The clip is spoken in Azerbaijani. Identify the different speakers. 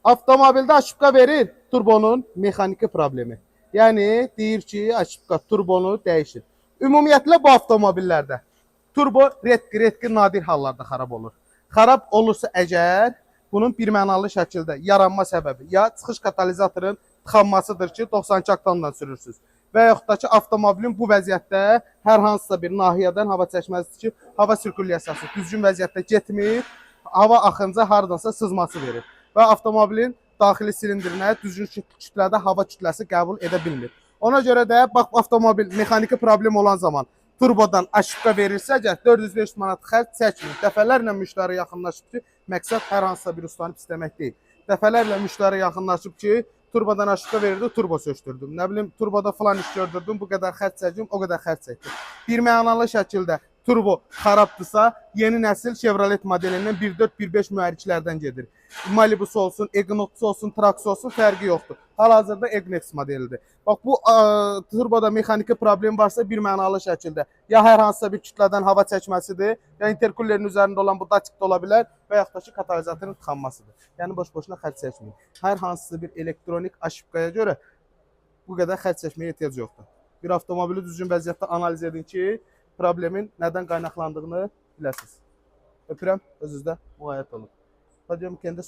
Speaker 1: Avtomobildə aşıbqa verir, turbonun mexaniki problemi. Yəni deyir ki, aşıbqa turbonu dəyişir. Ümumiyyətlə bu avtomobillərdə turbo redki nadir hallarda xarab olur. Xarab olursa əgər bunun birmənalı şəkildə yaranma səbəbi ya çıxış katalizatorun tıxanmasıdır ki, 92 aktanla sürürsünüz. Və yaxud da ki, avtomobilin bu vəziyyətdə hər hansısa bir nahiyədən hava çəkməsidir ki, hava sirkulyasiyası düzgün vəziyyətdə getmir, hava axınca hardansa sızması verir və avtomobilin daxili silindrinə düzgün kütlədə hava kütləsi qəbul edə bilmir. Ona görə də bax avtomobil mexaniki problem olan zaman turbodan aşıbqa verirsə, əgər 400-500 manat xərc çəkmir. Dəfələrlə müştəri yaxınlaşıb ki, məqsəd hər hansısa bir ustanı pisləmək deyil. Dəfələrlə müştəri yaxınlaşıb ki, turbodan aşıbqa verirdi, turbo söktürdüm. Nə bilim, turboda falan iş gördürdüm, bu qədər xərc çəkdim, o qədər xərc çəkdim. Birmənalı şəkildə turbo xarabdırsa, yeni nəsil Chevrolet modelindən 1.4-1.5 mühərriklərdən gedir. Malibu'su olsun, Equinox'u olsun, Trax'u olsun, fərqi yoxdur. Hal-hazırda Equinox modelidir. Bax, bu turboda mexaniki problem varsa birmənalı şəkildə ya hər hansısa bir kütlədən hava çəkməsidir, ya interkullerin üzərində olan bu datik də ola bilər və yaxud da ki, katalizatorun tıxanmasıdır. Yəni boş-boşuna xərc çəkməyin. Hər hansısa bir elektronik aşıbqaya görə bu qədər xərc çəkməyə ehtiyac yoxdur. Bir avtomobili düzgün vəziyyətdə analiz edin ki, problemin nədən qaynaqlandığını biləsiniz. Öpürəm, özünüzdə müğayət olun. Hadi kendi